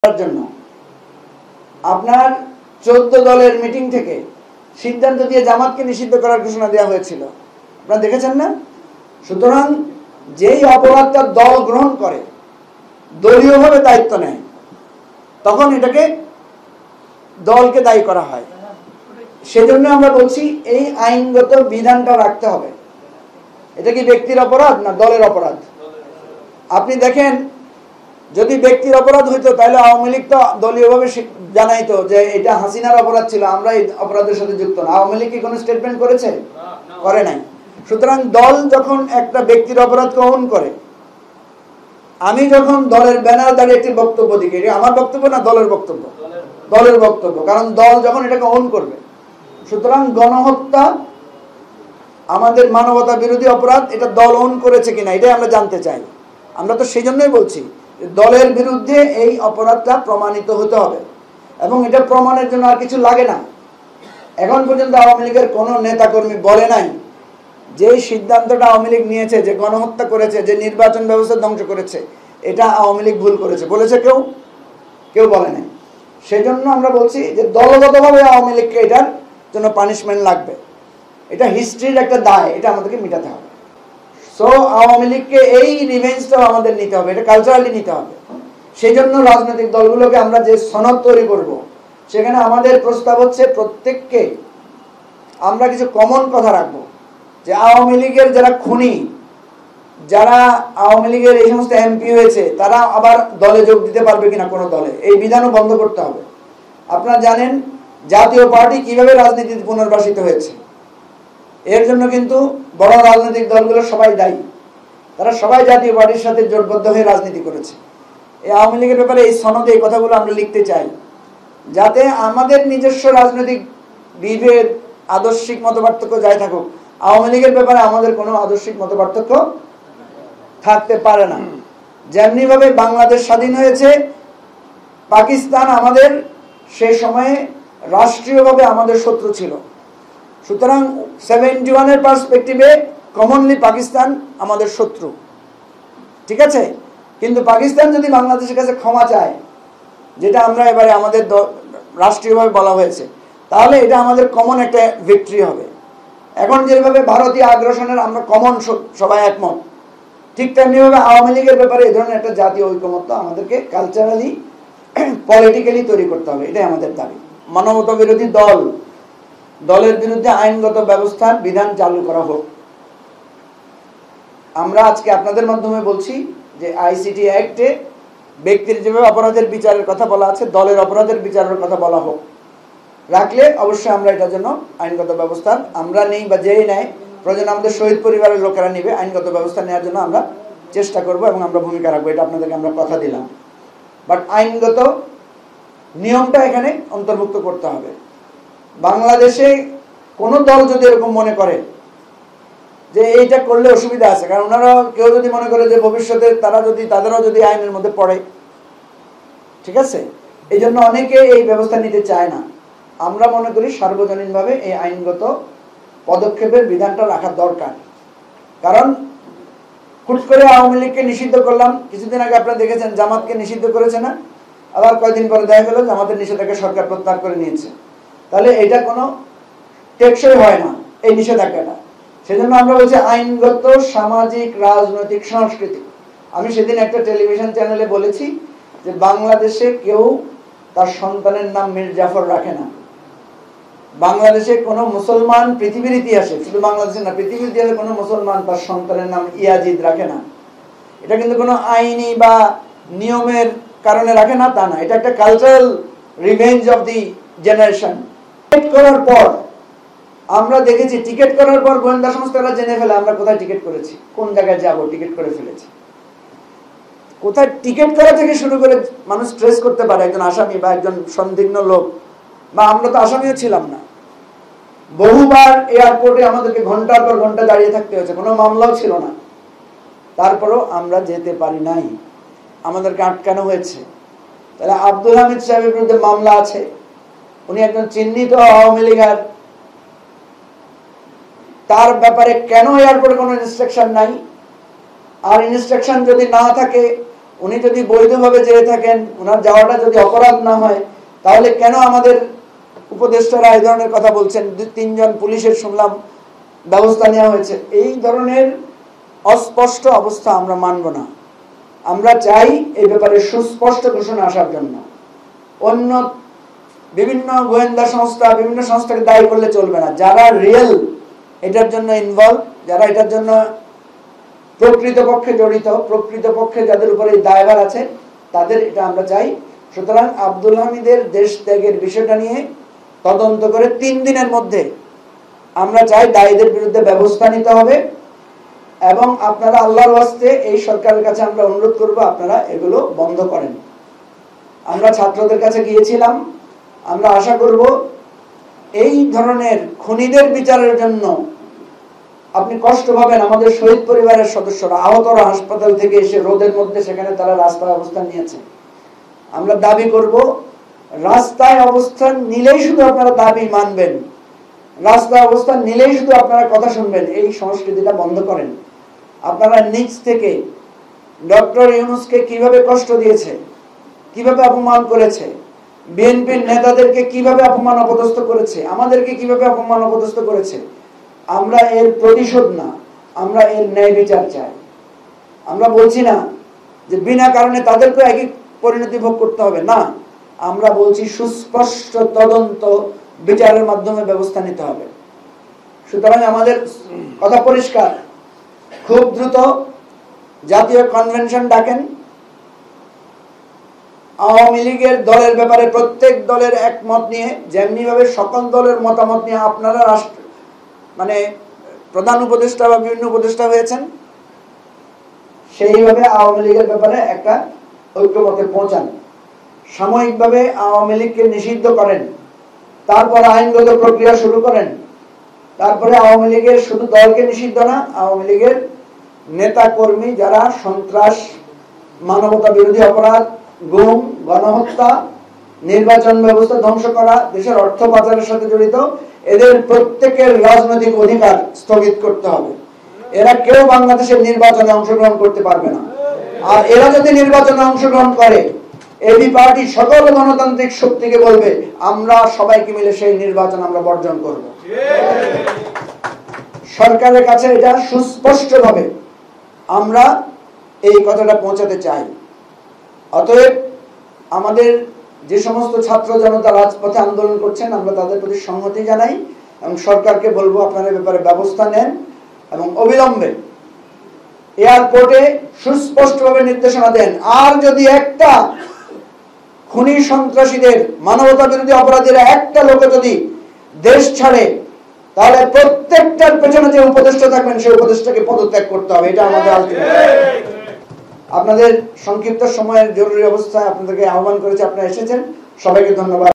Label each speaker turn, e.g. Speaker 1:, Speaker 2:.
Speaker 1: জন্য আপনার 14 দলের মিটিং থেকে সিদ্ধান্ত দিয়ে জামাতকে নিষিদ্ধ করার ঘোষণা দেওয়া হয়েছিল। আপনারা দেখেছেন না? সুতরাং যেই অপরাধটা দল গ্রহণ করে, দলীয়ভাবে দায়িত্ব নেয়, তখন এটাকে দলকে দায়ী করা হয়। সেজন্য আমরা বলছি এই আইনগত বিধানটা রাখতে হবে। এটা কি ব্যক্তির অপরাধ না দলের অপরাধ? আপনি দেখেন, যদি ব্যক্তির অপরাধ হইতো তাহলে আওয়ামী লীগ তো দলীয়ভাবে জানাইতো যে এটা হাসিনার অপরাধ ছিল, আমরা এই অপরাধের সাথে যুক্ত না। আওয়ামী লীগ কি কোনো স্টেটমেন্ট করেছে? করে নাই। সুতরাং দল যখন একটা ব্যক্তির অপরাধকে অন করে, আমি যখন দলের ব্যানার দাঁড়িয়ে একটি বক্তব্য দিই, এটা আমার বক্তব্য না দলের বক্তব্য? দলের বক্তব্য, কারণ দল যখন এটাকে অন করবে। সুতরাং গণহত্যা আমাদের মানবতা বিরোধী অপরাধ, এটা দল অন করেছে কিনা এটাই আমরা জানতে চাই। আমরা তো সেই জন্যই বলছি দলের বিরুদ্ধে এই অপরাধটা প্রমাণিত হতে হবে, এবং এটা প্রমাণের জন্য আর কিছু লাগে না। এখন পর্যন্ত আওয়ামী লীগের কোনো নেতাকর্মী বলে নাই যে সিদ্ধান্তটা আওয়ামী লীগ নিয়েছে, যে গণহত্যা করেছে, যে নির্বাচন ব্যবস্থা ধ্বংস করেছে, এটা আওয়ামী লীগ ভুল করেছে বলেছে কেউ? কেউ বলে নাই। সেজন্য আমরা বলছি যে দলগতভাবে আওয়ামী লীগকে এটার জন্য পানিশমেন্ট লাগবে। এটা হিস্ট্রির একটা দায়, এটা আমাদেরকে মেটাতে হবে। সো আওয়ামী লীগকে এই রিভেঞ্জটাও আমাদের নিতে হবে, এটা কালচারালি নিতে হবে। সেই জন্য রাজনৈতিক দলগুলোকে আমরা যে সনদ তৈরি করব, সেখানে আমাদের প্রস্তাব হচ্ছে প্রত্যেককে আমরা কিছু কমন কথা রাখবো, যে আওয়ামী লীগের যারা খুনি, যারা আওয়ামী লীগের এই সমস্ত এমপি হয়েছে, তারা আবার দলে যোগ দিতে পারবে কিনা কোনো দলে, এই বিধানও বন্ধ করতে হবে। আপনারা জানেন জাতীয় পার্টি কিভাবে রাজনীতিতে পুনর্বাসিত হয়েছে, এর জন্য কিন্তু বড় রাজনৈতিক দলগুলো সবাই দায়ী। তারা সবাই জাতীয় পার্টির সাথে জোটবদ্ধ হয়ে রাজনীতি করেছে। এই আওয়ামী লীগের ব্যাপারে এই সনদে এই কথাগুলো আমরা লিখতে চাই, যাতে আমাদের নিজস্ব রাজনৈতিক বিভেদ, আদর্শিক মতপার্থক্য যাই থাকুক, আওয়ামী লীগের ব্যাপারে আমাদের কোনো আদর্শিক মতপার্থক্য থাকতে পারে না। যেমনি ভাবে বাংলাদেশ স্বাধীন হয়েছে, পাকিস্তান আমাদের সেই সময়ে রাষ্ট্রীয়ভাবে আমাদের শত্রু ছিল। সুতরাং 71-এর পার্সপেক্টিভে কমনলি পাকিস্তান আমাদের শত্রু, ঠিক আছে? কিন্তু পাকিস্তান যদি বাংলাদেশের কাছে ক্ষমা চায়, যেটা আমরা এবারে আমাদের রাষ্ট্রীয়ভাবে বলা হয়েছে, তাহলে এটা আমাদের কমন একটা ভিক্টরি হবে। এখন যেভাবে ভারতীয় আগ্রাসনের আমরা কমন সবাই একমত, ঠিক তেমনিভাবে আওয়ামী লীগের ব্যাপারে এই ধরনের একটা জাতীয় ঐকমত্য আমাদেরকে কালচারালি, পলিটিক্যালি তৈরি করতে হবে, এটাই আমাদের দাবি। মানবতা বিরোধী দলের বিরুদ্ধে আইনগত ব্যবস্থার বিধান চালু করা হোক। আমরা আজকে আপনাদের মাধ্যমে বলছি যে আইসিটি অ্যাক্টে ব্যক্তির যেভাবে অপরাধের বিচারের কথা বলা আছে, দলের অপরাধের বিচারের কথা বলা হোক। রাখলে অবশ্যই আমরা এটার জন্য আইনগত ব্যবস্থা, আমরা নেই বা যেই নেয়, প্রয়োজন আমাদের শহীদ পরিবারের লোকেরা নেবে, আইনগত ব্যবস্থা নেওয়ার জন্য আমরা চেষ্টা করব এবং আমরা ভূমিকা রাখবো, এটা আপনাদেরকে আমরা কথা দিলাম। বাট আইনগত নিয়মটা এখানে অন্তর্ভুক্ত করতে হবে। বাংলাদেশে কোনো দল যদি এরকম মনে করে যে এইটা করলে অসুবিধা আছে, কারণ ওনারা কেউ যদি মনে করে যে ভবিষ্যতে তাদেরও যদি আইনের মধ্যে পড়ে, ঠিক আছে, এই জন্য অনেকে এই ব্যবস্থা নিতে চায় না। আমরা মনে করি সার্বজনীনভাবে এই আইনগত পদক্ষেপের বিধানটা রাখা দরকার। কারণ হুট করে আওয়ামী লীগকে নিষিদ্ধ করলাম, কিছুদিন আগে আপনারা দেখেছেন জামাতকে নিষিদ্ধ করেছে না, আবার কয়েকদিন পরে দেখা গেল জামাতের নিষেধাজ্ঞা সরকার প্রত্যাহার করে নিয়েছে। তাহলে এটা কোনো টেকসই হয় না এই নিষেধাজ্ঞাটা। সেজন্য আমরা বলছি আইনগত, সামাজিক, রাজনৈতিক, সাংস্কৃতিক। আমি সেদিন একটা টেলিভিশন চ্যানেলে বলেছি যে বাংলাদেশে কেউ তার সন্তানের নাম মীর জাফর রাখে না। বাংলাদেশে কোনো মুসলমান পৃথিবীর ইতিহাসে, শুধু বাংলাদেশে না, পৃথিবীর ইতিহাসে কোনো মুসলমান তার সন্তানের নাম ইয়াজিদ রাখে না। এটা কিন্তু কোনো আইনি বা নিয়মের কারণে রাখে না, তা না। এটা একটা cultural revenge of the generation. Ticket করার পর আমরা দেখেছি, টিকিট করার পর গোয়েন্দা সংস্থারা জেনে ফেলে আমরা কোথায় টিকিট করেছি, কোন জায়গায় যাব, টিকিট করে ফেলেছি। কোথায় টিকিট করা থেকে শুরু করে মানুষ ট্রেস করতে পারে একজন আসামি বা একজন সন্দিগ্ধ লোক, বা আমরা তো আসামিও ছিলাম না। বহুবার এয়ারপোর্টে আমাদেরকে ঘন্টার পর ঘন্টা দাঁড়িয়ে থাকতে হয়েছে, কোনো মামলাও ছিল না, তারপরও আমরা যেতে পারি নাই, আমাদেরকে আটকানো হয়েছে। তাহলে আব্দুল হামিদ সাহেবের বিরুদ্ধে মামলা আছে, উনি একজন চিহ্নিত আওয়ামী লীগের, তার ব্যাপারে কেন এয়ারপোর্টে কোনো ইনস্ট্রাকশন নাই? আর ইনস্ট্রাকশন যদি না থাকে, উনি যদি বৈধভাবে যেয়ে থাকেন, ওনার যাওয়াটা যদি অপরাধ না হয়, তাহলে কেন আমাদের উপদেষ্টারা এই ধরনের কথা বলছেন? 2-3 জন পুলিশের শুনলাম ব্যবস্থা নেওয়া হয়েছে। এই ধরনের অস্পষ্ট অবস্থা আমরা মানব না। আমরা চাই এই ব্যাপারে সুস্পষ্ট ঘোষণা আসার জন্য। অন্য বিভিন্ন গোয়েন্দা সংস্থা, বিভিন্ন সংস্থাকে দায়ী করলে চলবে না। যারা রিয়েল এটার জন্য ইনভলভ, যারা এটার জন্য প্রকৃতপক্ষে জড়িত, প্রকৃতপক্ষে যাদের উপরে দায়ভার আছে, তাদের এটা আমরা চাই। সুতরাং আব্দুল হামিদের দেশ ত্যাগের বিষয়টা নিয়ে তদন্ত করে 3 দিনের মধ্যে আমরা চাই দায়ীদের বিরুদ্ধে ব্যবস্থা নিতে হবে। এবং আপনারা আল্লাহর ওয়াস্তে এই সরকারের কাছে আমরা অনুরোধ করব, আপনারা এগুলো বন্ধ করেন। আমরা ছাত্রদের কাছে গিয়েছিলাম, আমরা আশা করব এই ধরনের খুনিদের বিচারের জন্য আপনি কষ্ট পাবেন। আমাদের শহীদ পরিবারের সদস্যরা আহতরা হাসপাতাল থেকে এসে রোদের মধ্যে সেখানে তারা রাস্তায় অবস্থান নিয়েছে। আমরা দাবি করব, রাস্তায় অবস্থান নিলেই শুধু আপনারা দাবি মানবেন, রাস্তায় অবস্থান নিলেই শুধু আপনারা কথা শুনবেন, এই সংস্কৃতিটা বন্ধ করেন। আপনারা নিজ থেকে ডক্টর ইউনূসকে কিভাবে কষ্ট দিয়েছে, কিভাবে অপমান করেছে, বিএনপির নেতাদেরকে কিভাবে অপমান অপদস্থ করেছে, আমাদেরকে কিভাবে অপমান অপদস্থ করেছে, আমরা এর প্রতিশোধ না, আমরা এর ন্যায় বিচার চাই। আমরা বলছি না যে বিনা কারণে তাদেরকে একই পরিণতি ভোগ করতে হবে, না। আমরা বলছি সুস্পষ্ট তদন্ত বিচারের মাধ্যমে ব্যবস্থা নিতে হবে। সুতরাং আমাদের কথা পরিষ্কার, খুব দ্রুত জাতীয় কনভেনশন ডাকেন। আওয়ামী লীগের দলের ব্যাপারে প্রত্যেক দলের একমত নিয়ে, যেমনি ভাবে সকল দলের মতামত নিয়ে আপনারা প্রধান উপদেষ্টা বা বিভিন্ন উপদেষ্টা হয়েছেন, সেইভাবে আওয়ামী লীগের ব্যাপারে একটা ঐক্যমতে পৌঁছান। সাময়িকভাবে আওয়ামী লীগকে নিষিদ্ধ করেন, তারপর আইনগত প্রক্রিয়া শুরু করেন। তারপরে আওয়ামী লীগের শুধু দলকে নিষিদ্ধ না, আওয়ামী লীগের নেতা কর্মী যারা সন্ত্রাস, মানবতা বিরোধী অপরাধ, গুম, গণহত্যা, নির্বাচন ব্যবস্থা ধ্বংস করা, দেশের অর্থ পাচারের সাথে জড়িত, এদের প্রত্যেকের রাজনৈতিক অধিকার স্থগিত করতে হবে। এরা কেউ বাংলাদেশের নির্বাচনে অংশগ্রহণ করতে পারবে না। আর এরা যদি নির্বাচনে অংশগ্রহণ করে, এবি পার্টি সকল গণতান্ত্রিক শক্তিকে বলবে, আমরা সবাইকে মিলে সেই নির্বাচন আমরা বর্জন করব। সরকারের কাছে এটা সুস্পষ্টভাবে আমরা এই কথাটা পৌঁছাতে চাই। অতএব আমাদের যে সমস্ত ছাত্র জনতা রাজপথে আন্দোলন করছেন, আমরা তাদের প্রতি সংহতি জানাই এবং সরকারকে বলবো আপনারা ব্যাপারে ব্যবস্থা নেন এবং অবিলম্বে এয়ারপোর্টে সুস্পষ্টভাবে নির্দেশনা দেন। আর যদি একটা খুনি সন্ত্রাসীদের, মানবতা বিরোধী অপরাধীরা একটা লোক যদি দেশ ছাড়ে, তাহলে প্রত্যেকটার পেছনে যে উপদেষ্টা থাকবেন সেই উপদেষ্টাকে পদত্যাগ করতে হবে। এটা আমাদের আলটিমেট। আপনাদের সংক্ষিপ্ত সময়ের জরুরি অবস্থায় আপনাদেরকে আহ্বান করেছে, আপনারা এসেছেন, সবাইকে ধন্যবাদ।